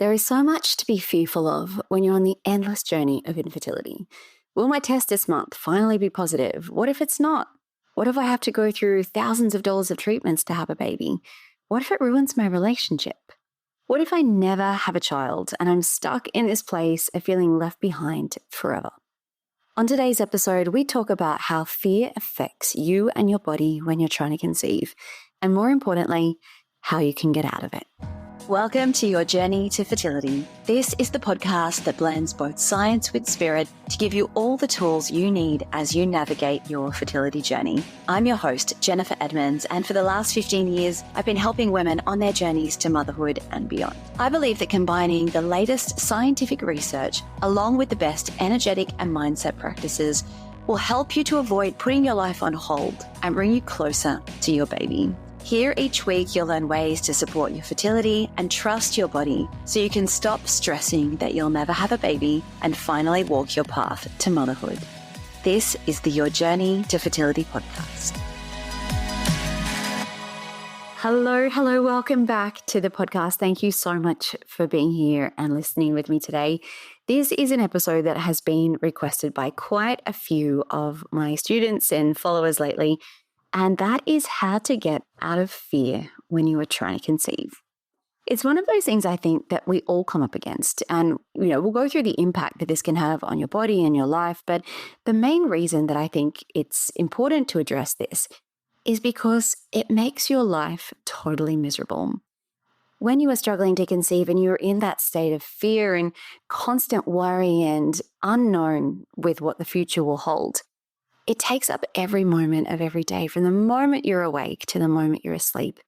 There is so much to be fearful of when you're on the endless journey of infertility. Will my test this month finally be positive? What if it's not? What if I have to go through thousands of dollars of treatments to have a baby? What if it ruins my relationship? What if I never have a child and I'm stuck in this place of feeling left behind forever? On today's episode, we talk about how fear affects you and your body when you're trying to conceive, and more importantly, how you can get out of it. Welcome to Your Journey to Fertility. This is the podcast that blends both science with spirit to give you all the tools you need as you navigate your fertility journey. I'm your host, Jennifer Edmonds, and for the last 15 years, I've been helping women on their journeys to motherhood and beyond. I believe that combining the latest scientific research along with the best energetic and mindset practices will help you to avoid putting your life on hold and bring you closer to your baby. Here each week, you'll learn ways to support your fertility and trust your body so you can stop stressing that you'll never have a baby and finally walk your path to motherhood. This is the Your Journey to Fertility podcast. Hello, welcome back to the podcast. Thank you so much for being here and listening with me today. This is an episode that has been requested by quite a few of my students and followers lately. And that is how to get out of fear when you are trying to conceive. It's one of those things I think that we all come up against. And, we'll go through the impact that this can have on your body and your life. But the main reason that I think it's important to address this is because it makes your life totally miserable. When you are struggling to conceive and you're in that state of fear and constant worry and unknown with what the future will hold, it takes up every moment of every day, from the moment you're awake to the moment you're asleep.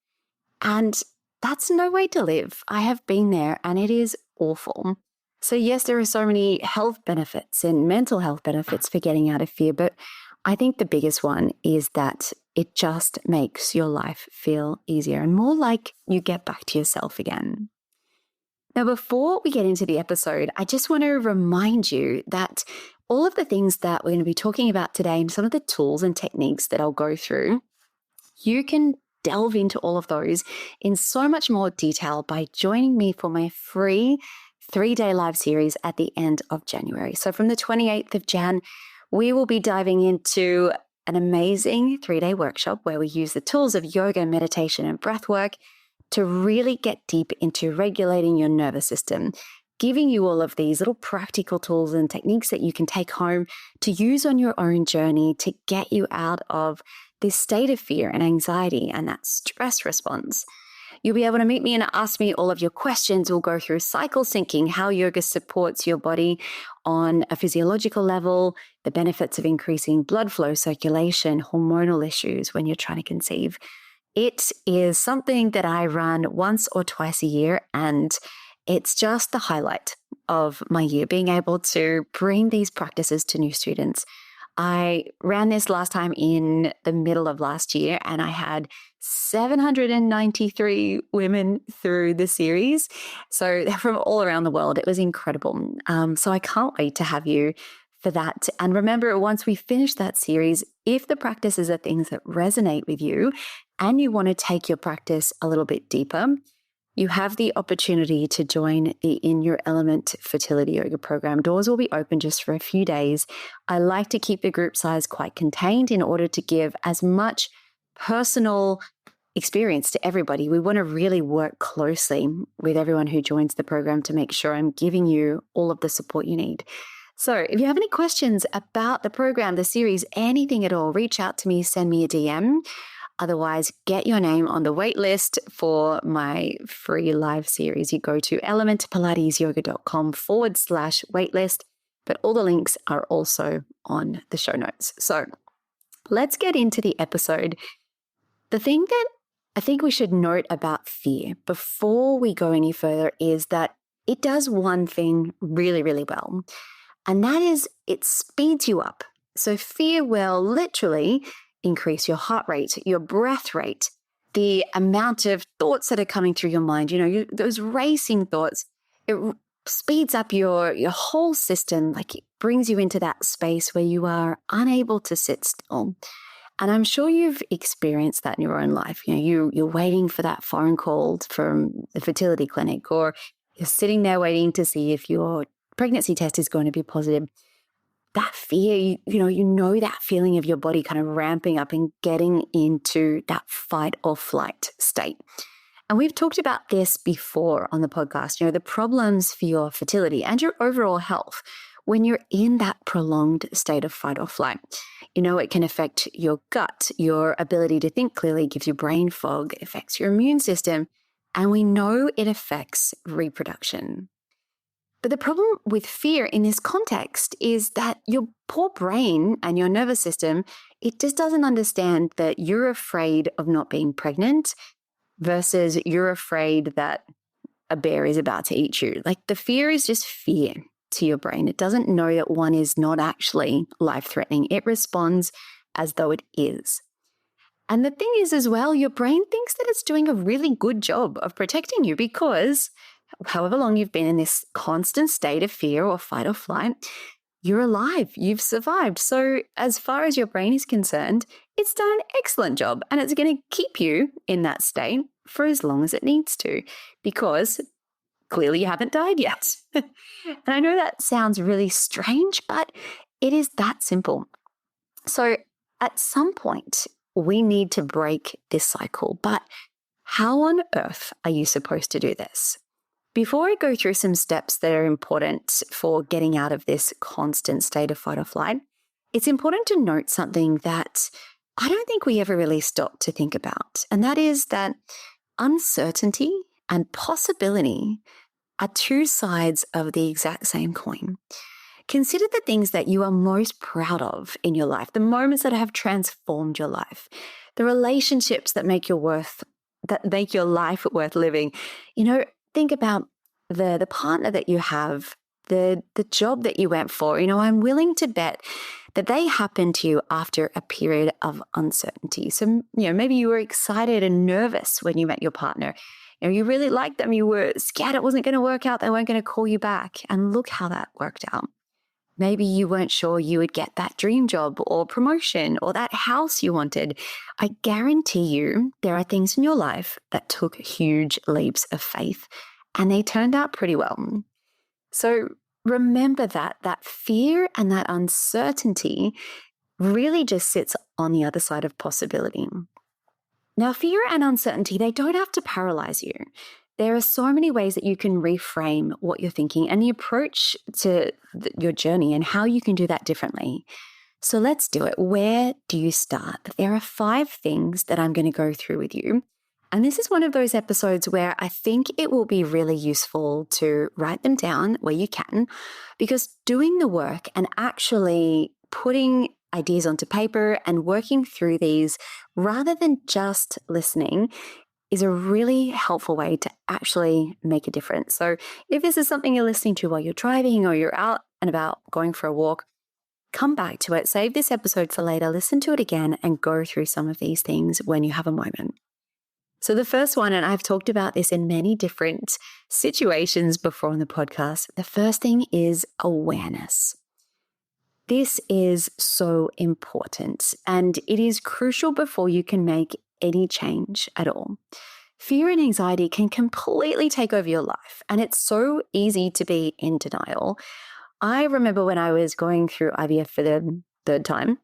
And that's no way to live. I have been there and it is awful. So yes, there are so many health benefits and mental health benefits for getting out of fear, but I think the biggest one is that it just makes your life feel easier and more like you get back to yourself again. Now, before we get into the episode, I just want to remind you that all of the things that we're going to be talking about today and some of the tools and techniques that I'll go through, you can delve into all of those in so much more detail by joining me for my free 3-day live series at the end of January. So from the 28th of Jan, we will be diving into an amazing 3-day workshop where we use the tools of yoga, meditation, and breath work to really get deep into regulating your nervous system, giving you all of these little practical tools and techniques that you can take home to use on your own journey to get you out of this state of fear and anxiety and that stress response. You'll be able to meet me and ask me all of your questions. We'll go through cycle syncing, how yoga supports your body on a physiological level, the benefits of increasing blood flow, circulation, hormonal issues when you're trying to conceive. It is something that I run once or twice a year, and it's just the highlight of my year, being able to bring these practices to new students. I ran this last time in the middle of last year, and I had 793 women through the series. So they're from all around the world. It was incredible. So I can't wait to have you for that. And remember, once we finish that series, if the practices are things that resonate with you and you want to take your practice a little bit deeper, you have the opportunity to join the In Your Element Fertility Yoga program. Doors will be open just for a few days. I like to keep the group size quite contained in order to give as much personal experience to everybody. We want to really work closely with everyone who joins the program to make sure I'm giving you all of the support you need. So if you have any questions about the program, the series, anything at all, reach out to me, send me a DM. Otherwise, get your name on the wait list for my free live series. You go to elementpilatesyoga.com/waitlist, but all the links are also on the show notes. So let's get into the episode. The thing that I think we should note about fear before we go any further is that it does one thing really, really well, and that is it speeds you up. So fear will literally increase your heart rate, your breath rate, the amount of thoughts that are coming through your mind, those racing thoughts. It speeds up your whole system, like it brings you into that space where you are unable to sit still. And I'm sure you've experienced that in your own life. You're waiting for that phone call from the fertility clinic, or You're sitting there waiting to see if your pregnancy test is going to be positive. That fear, you know that feeling of your body kind of ramping up and getting into that fight or flight state. And we've talked about this before on the podcast, the problems for your fertility and your overall health when you're in that prolonged state of fight or flight. It can affect your gut, your ability to think clearly, gives you brain fog, it affects your immune system, and we know it affects reproduction. But the problem with fear in this context is that your poor brain and your nervous system, it just doesn't understand that you're afraid of not being pregnant versus you're afraid that a bear is about to eat you. Like, the fear is just fear to your brain. It doesn't know that one is not actually life-threatening. It responds as though it is. And the thing is as well, your brain thinks that it's doing a really good job of protecting you because however long you've been in this constant state of fear or fight or flight, you're alive, you've survived. So as far as your brain is concerned, it's done an excellent job and it's going to keep you in that state for as long as it needs to because clearly you haven't died yet. And I know that sounds really strange, but it is that simple. So at some point, we need to break this cycle. But how on earth are you supposed to do this? Before I go through some steps that are important for getting out of this constant state of fight or flight, it's important to note something that I don't think we ever really stop to think about. And that is that uncertainty and possibility are two sides of the exact same coin. Consider the things that you are most proud of in your life, the moments that have transformed your life, the relationships that make your life worth living. Think about the partner that you have, the job that you went for. I'm willing to bet that they happened to you after a period of uncertainty. So, maybe you were excited and nervous when you met your partner. You really liked them. You were scared it wasn't going to work out. They weren't going to call you back. And look how that worked out. Maybe you weren't sure you would get that dream job or promotion or that house you wanted. I guarantee you there are things in your life that took huge leaps of faith and they turned out pretty well. So remember that fear and that uncertainty really just sits on the other side of possibility. Now, fear and uncertainty, they don't have to paralyze you. There are so many ways that you can reframe what you're thinking and the approach to your journey and how you can do that differently. So let's do it. Where do you start? There are 5 things that I'm going to go through with you. And this is one of those episodes where I think it will be really useful to write them down where you can, because doing the work and actually putting ideas onto paper and working through these rather than just listening is a really helpful way to actually make a difference. So if this is something you're listening to while you're driving or you're out and about going for a walk, come back to it, save this episode for later, listen to it again and go through some of these things when you have a moment. So the first one, and I've talked about this in many different situations before on the podcast, the first thing is awareness. This is so important and it is crucial before you can make any change at all. Fear and anxiety can completely take over your life and it's so easy to be in denial. I remember when I was going through IVF for the 3rd time,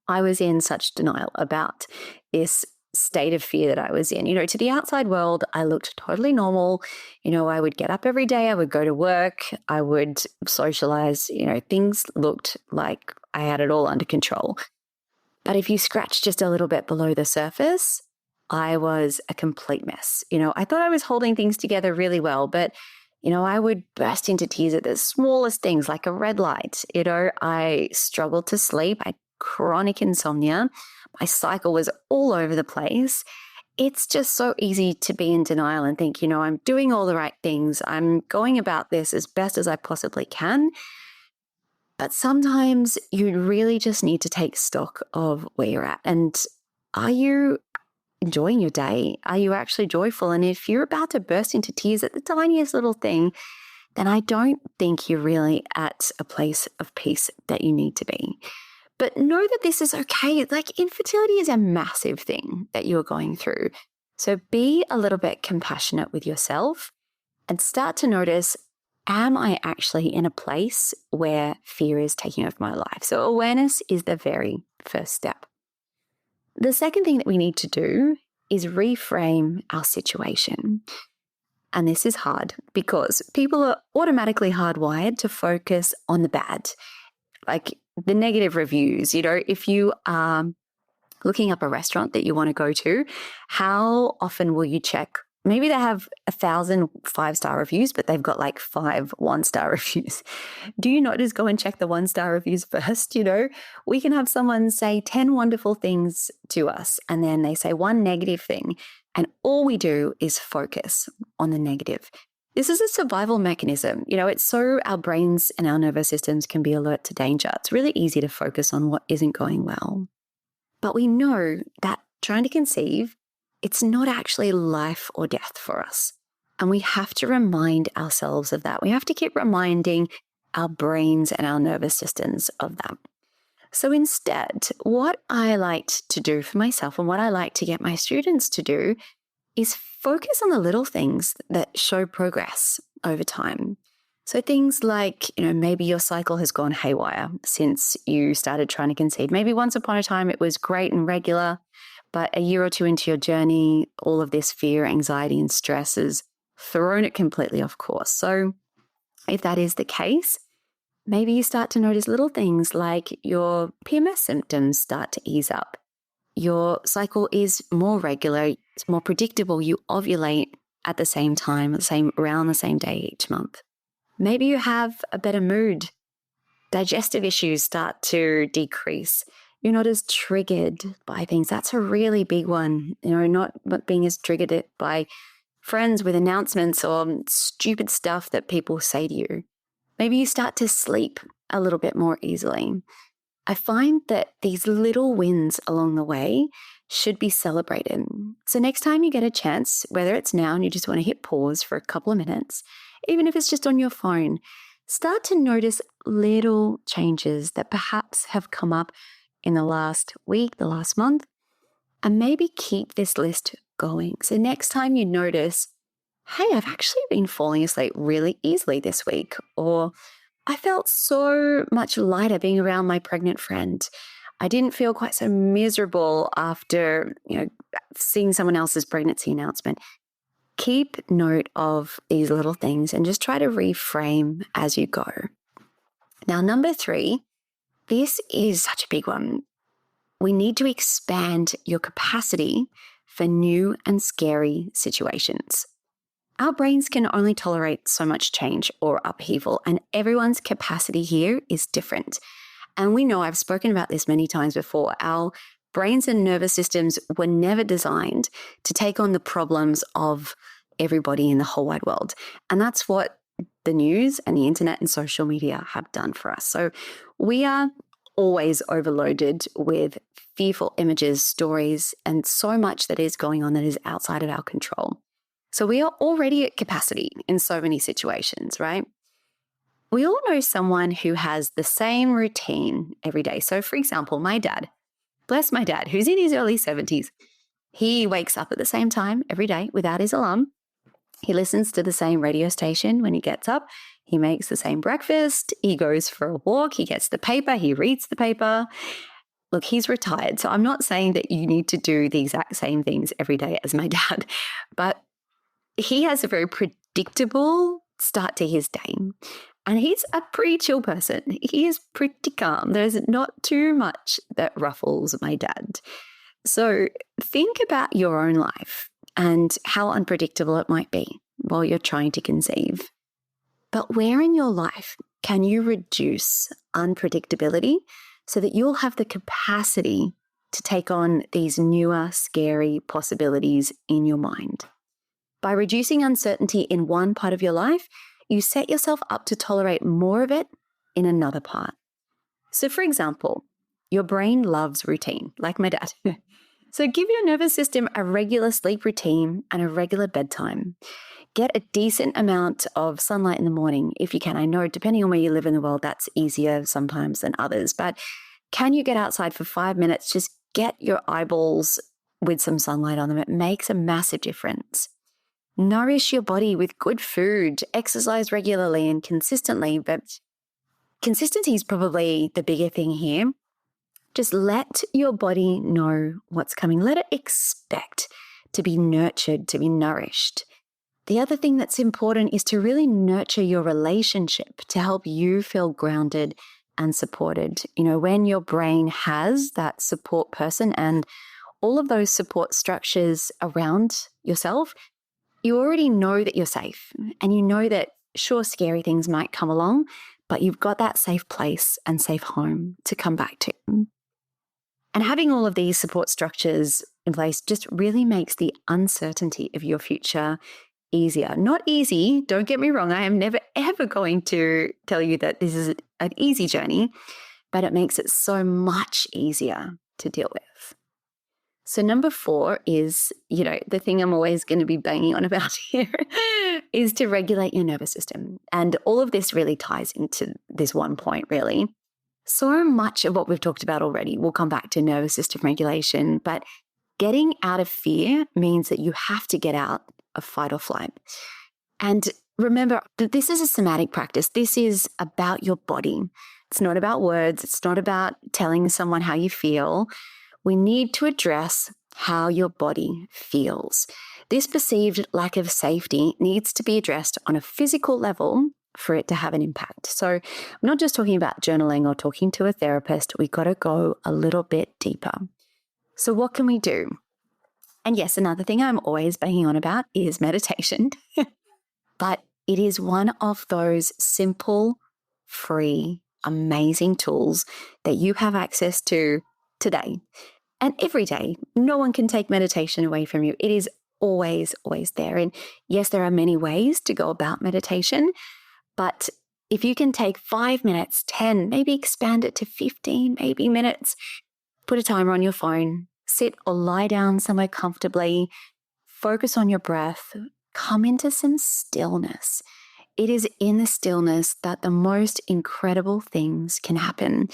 I was in such denial about this state of fear that I was in. To the outside world, I looked totally normal. I would get up every day, I would go to work, I would socialize, things looked like I had it all under control. But if you scratch just a little bit below the surface, I was a complete mess. I thought I was holding things together really well, but, I would burst into tears at the smallest things like a red light. I struggled to sleep. I had chronic insomnia. My cycle was all over the place. It's just so easy to be in denial and think, I'm doing all the right things. I'm going about this as best as I possibly can. But sometimes you really just need to take stock of where you're at. And are you enjoying your day? Are you actually joyful? And if you're about to burst into tears at the tiniest little thing, then I don't think you're really at a place of peace that you need to be. But know that this is okay. Like, infertility is a massive thing that you're going through. So be a little bit compassionate with yourself and start to notice, am I actually in a place where fear is taking over my life? So awareness is the very first step. The second thing that we need to do is reframe our situation. And this is hard because people are automatically hardwired to focus on the bad, like the negative reviews. If you are looking up a restaurant that you want to go to, how often will you check? Maybe they have 1,000 5-star reviews, but they've got like 5 1-star reviews. Do you not just go and check the 1-star reviews first? We can have someone say 10 wonderful things to us, and then they say one negative thing, and all we do is focus on the negative. This is a survival mechanism. It's so our brains and our nervous systems can be alert to danger. It's really easy to focus on what isn't going well. But we know that trying to conceive, it's not actually life or death for us. And we have to remind ourselves of that. We have to keep reminding our brains and our nervous systems of that. So instead, what I like to do for myself and what I like to get my students to do is focus on the little things that show progress over time. So things like, maybe your cycle has gone haywire since you started trying to conceive. Maybe once upon a time it was great and regular, but a year or two into your journey, all of this fear, anxiety, and stress has thrown it completely off course. So if that is the case, maybe you start to notice little things like your PMS symptoms start to ease up. Your cycle is more regular, it's more predictable. You ovulate at the same time, around the same day each month. Maybe you have a better mood. Digestive issues start to decrease. You're not as triggered by things. That's a really big one. Not being as triggered by friends with announcements or stupid stuff that people say to you. Maybe you start to sleep a little bit more easily. I find that these little wins along the way should be celebrated. So next time you get a chance, whether it's now and you just want to hit pause for a couple of minutes, even if it's just on your phone, start to notice little changes that perhaps have come up in the last week, the last month, and maybe keep this list going. So next time you notice, hey, I've actually been falling asleep really easily this week, or I felt so much lighter being around my pregnant friend. I didn't feel quite so miserable after, seeing someone else's pregnancy announcement. Keep note of these little things and just try to reframe as you go. Now, number 3, this is such a big one. We need to expand your capacity for new and scary situations. Our brains can only tolerate so much change or upheaval, and everyone's capacity here is different. And we know, I've spoken about this many times before, our brains and nervous systems were never designed to take on the problems of everybody in the whole wide world. And that's what the news and the internet and social media have done for us. So we are always overloaded with fearful images, stories, and so much that is going on that is outside of our control. So we are already at capacity in so many situations, right? We all know someone who has the same routine every day. So for example, my dad, bless my dad, who's in his early 70s, he wakes up at the same time every day without his alarm. He listens to the same radio station when he gets up. He makes the same breakfast. He goes for a walk. He gets the paper. He reads the paper. Look, he's retired. So I'm not saying that you need to do the exact same things every day as my dad, but he has a very predictable start to his day. And he's a pretty chill person. He is pretty calm. There's not too much that ruffles my dad. So think about your own life and how unpredictable it might be while you're trying to conceive. But where in your life can you reduce unpredictability so that you'll have the capacity to take on these newer, scary possibilities in your mind? By reducing uncertainty in one part of your life, you set yourself up to tolerate more of it in another part. So for example, your brain loves routine, like my dad. So give your nervous system a regular sleep routine and a regular bedtime. Get a decent amount of sunlight in the morning if you can. I know depending on where you live in the world, that's easier sometimes than others. But can you get outside for 5 minutes? Just get your eyeballs with some sunlight on them. It makes a massive difference. Nourish your body with good food, exercise regularly and consistently, but consistency is probably the bigger thing here. Just let your body know what's coming. Let it expect to be nurtured, to be nourished. The other thing that's important is to really nurture your relationship to help you feel grounded and supported. When your brain has that support person and all of those support structures around yourself, you already know that you're safe, and you know that, sure, scary things might come along, but you've got that safe place and safe home to come back to. And having all of these support structures in place just really makes the uncertainty of your future easier. Not easy, don't get me wrong. I am never, ever going to tell you that this is an easy journey, but it makes it so much easier to deal with. So number 4 is, the thing I'm always going to be banging on about here is to regulate your nervous system. And all of this really ties into this one point, really. So much of what we've talked about already will come back to nervous system regulation, but getting out of fear means that you have to get out of fight or flight. And remember that this is a somatic practice. This is about your body. It's not about words. It's not about telling someone how you feel. We need to address how your body feels. This perceived lack of safety needs to be addressed on a physical level for it to have an impact. So I'm not just talking about journaling or talking to a therapist. We've got to go a little bit deeper. So what can we do? And yes, another thing I'm always banging on about is meditation. But it is one of those simple, free, amazing tools that you have access to today and every day. No one can take meditation away from you. It is always, always there. And yes, there are many ways to go about meditation, but if you can take 5 minutes, 10, maybe expand it to 15, maybe minutes, put a timer on your phone, sit or lie down somewhere comfortably, focus on your breath, come into some stillness. It is in the stillness that the most incredible things can happen.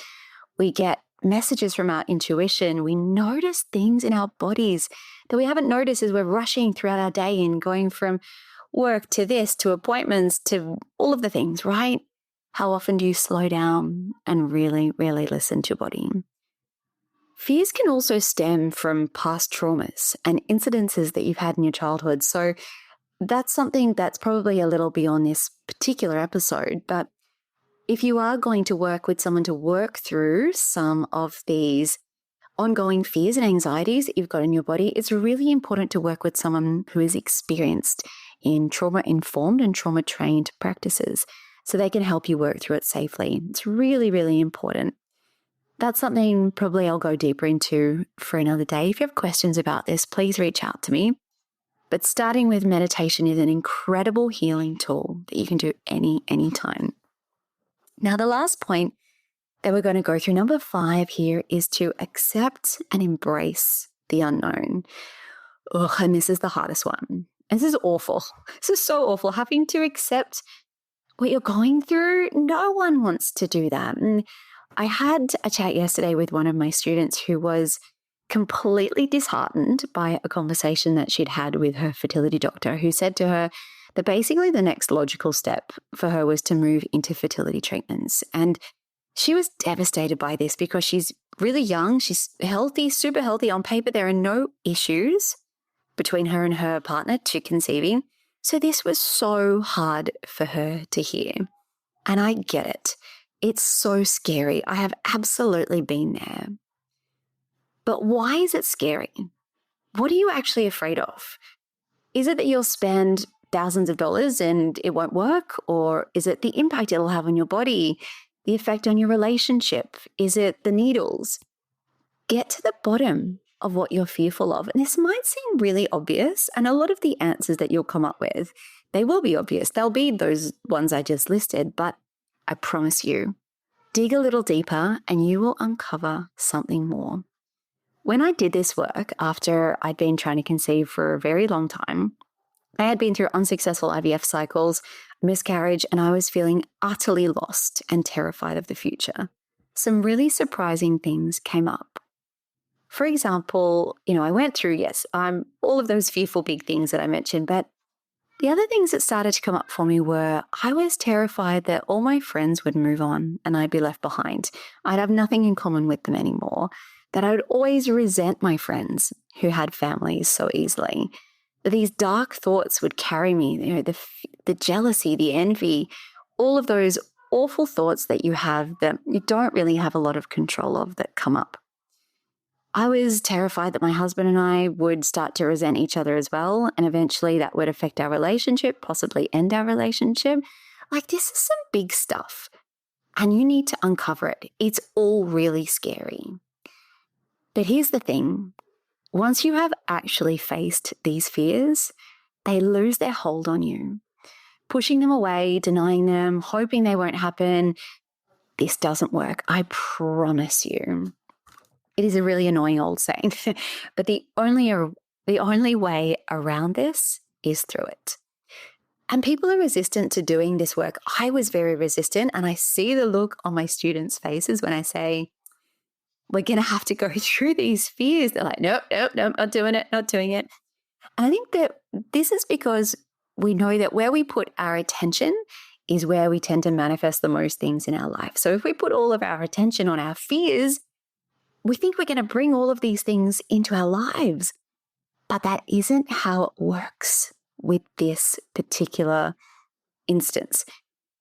We get messages from our intuition. We notice things in our bodies that we haven't noticed as we're rushing throughout our day and going from work to this, to appointments, to all of the things, right? How often do you slow down and really, really listen to your body? Fears can also stem from past traumas and incidences that you've had in your childhood. So that's something that's probably a little beyond this particular episode. But if you are going to work with someone to work through some of these ongoing fears and anxieties that you've got in your body, it's really important to work with someone who is experienced in trauma-informed and trauma-trained practices so they can help you work through it safely. It's really, really important. That's something probably I'll go deeper into for another day. If you have questions about this, please reach out to me. But starting with meditation is an incredible healing tool that you can do anytime. Now, the last point that we're going to go through, number 5 here, is to accept and embrace the unknown. Ugh, and this is the hardest one. This is awful. This is so awful. Having to accept what you're going through, no one wants to do that. And I had a chat yesterday with one of my students who was completely disheartened by a conversation that she'd had with her fertility doctor, who said to her that basically the next logical step for her was to move into fertility treatments. And she was devastated by this because she's really young, she's healthy, super healthy. On paper, there are no issues between her and her partner to conceiving. So this was so hard for her to hear. And I get it. It's so scary. I have absolutely been there. But why is it scary? What are you actually afraid of? Is it that you'll spend thousands of dollars and it won't work? Or is it the impact it'll have on your body, the effect on your relationship? Is it the needles? Get to the bottom of what you're fearful of. And this might seem really obvious, and a lot of the answers that you'll come up with, they will be obvious. They'll be those ones I just listed, but I promise you, dig a little deeper and you will uncover something more. When I did this work after I'd been trying to conceive for a very long time, I had been through unsuccessful IVF cycles, miscarriage, and I was feeling utterly lost and terrified of the future. Some really surprising things came up. For example, I went through, all of those fearful big things that I mentioned, but The other things that started to come up for me were I was terrified that all my friends would move on and I'd be left behind. I'd have nothing in common with them anymore, that I would always resent my friends who had families so easily. These dark thoughts would carry me, the jealousy, the envy, all of those awful thoughts that you have that you don't really have a lot of control of that come up. I was terrified that my husband and I would start to resent each other as well, and eventually that would affect our relationship, possibly end our relationship. Like, this is some big stuff, and you need to uncover it. It's all really scary. But here's the thing. Once you have actually faced these fears, they lose their hold on you. Pushing them away, denying them, hoping they won't happen, this doesn't work. I promise you. It is a really annoying old saying, but the only way around this is through it. And people are resistant to doing this work. I was very resistant, and I see the look on my students' faces when I say, we're going to have to go through these fears. They're like, nope, not doing it. And I think that this is because we know that where we put our attention is where we tend to manifest the most things in our life. So if we put all of our attention on our fears, we think we're going to bring all of these things into our lives. But that isn't how it works with this particular instance.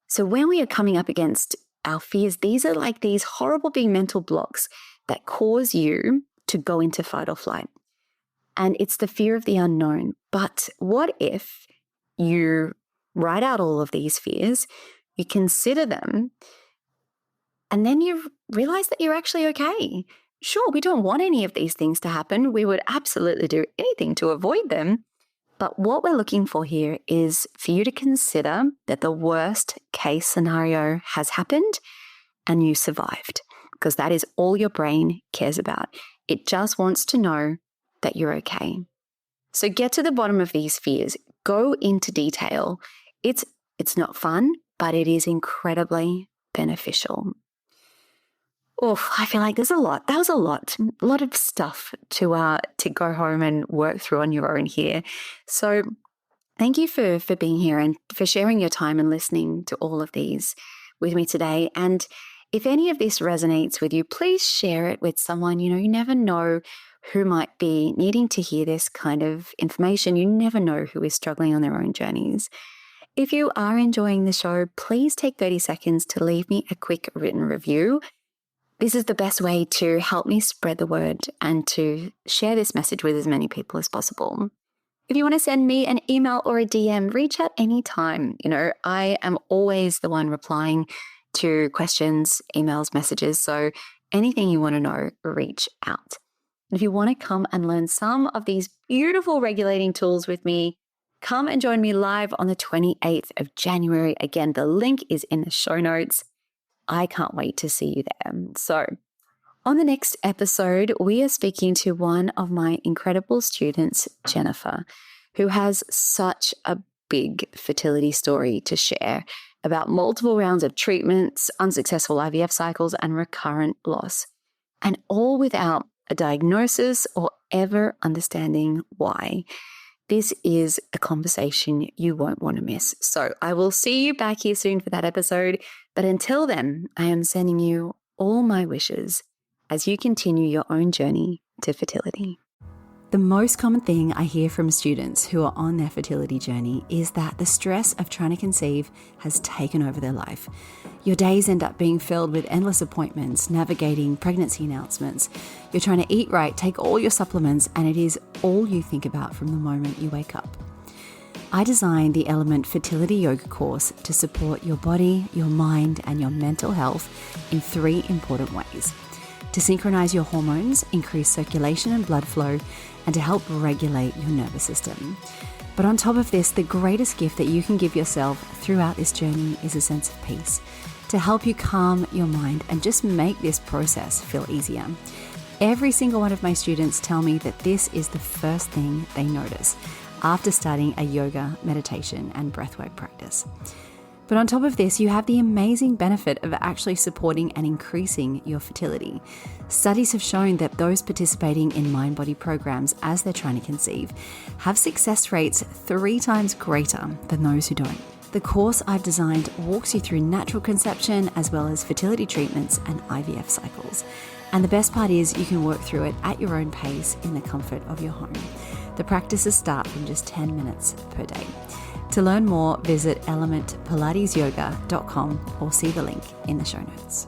So when we are coming up against our fears, these are like these horrible big mental blocks that cause you to go into fight or flight. And it's the fear of the unknown. But what if you write out all of these fears, you consider them, and then you realize that you're actually okay? Sure, we don't want any of these things to happen. We would absolutely do anything to avoid them. But what we're looking for here is for you to consider that the worst case scenario has happened and you survived, because that is all your brain cares about. It just wants to know that you're okay. So get to the bottom of these fears. Go into detail. It's not fun, but it is incredibly beneficial. Oh, I feel like there's a lot. That was a lot of stuff to go home and work through on your own here. So thank you for being here and for sharing your time and listening to all of these with me today. And if any of this resonates with you, please share it with someone. You never know who might be needing to hear this kind of information. You never know who is struggling on their own journeys. If you are enjoying the show, please take 30 seconds to leave me a quick written review. This is the best way to help me spread the word and to share this message with as many people as possible. If you want to send me an email or a DM, reach out anytime. I am always the one replying to questions, emails, messages. So anything you want to know, reach out. If you want to come and learn some of these beautiful regulating tools with me, come and join me live on the 28th of January. Again, the link is in the show notes. I can't wait to see you there. So on the next episode, we are speaking to one of my incredible students, Jennifer, who has such a big fertility story to share about multiple rounds of treatments, unsuccessful IVF cycles, and recurrent loss, and all without a diagnosis or ever understanding why. This is a conversation you won't want to miss. So I will see you back here soon for that episode. But until then, I am sending you all my wishes as you continue your own journey to fertility. The most common thing I hear from students who are on their fertility journey is that the stress of trying to conceive has taken over their life. Your days end up being filled with endless appointments, navigating pregnancy announcements. You're trying to eat right, take all your supplements, and it is all you think about from the moment you wake up. I designed the Element Fertility Yoga course to support your body, your mind, and your mental health in 3 important ways: to synchronize your hormones, increase circulation and blood flow, and to help regulate your nervous system. But on top of this, the greatest gift that you can give yourself throughout this journey is a sense of peace, to help you calm your mind and just make this process feel easier. Every single one of my students tell me that this is the first thing they notice after starting a yoga, meditation, and breathwork practice. But on top of this, you have the amazing benefit of actually supporting and increasing your fertility. Studies have shown that those participating in mind-body programs as they're trying to conceive have success rates 3 times greater than those who don't. The course I've designed walks you through natural conception as well as fertility treatments and IVF cycles. And the best part is you can work through it at your own pace in the comfort of your home. The practices start from just 10 minutes per day. To learn more, visit elementpilatesyoga.com or see the link in the show notes.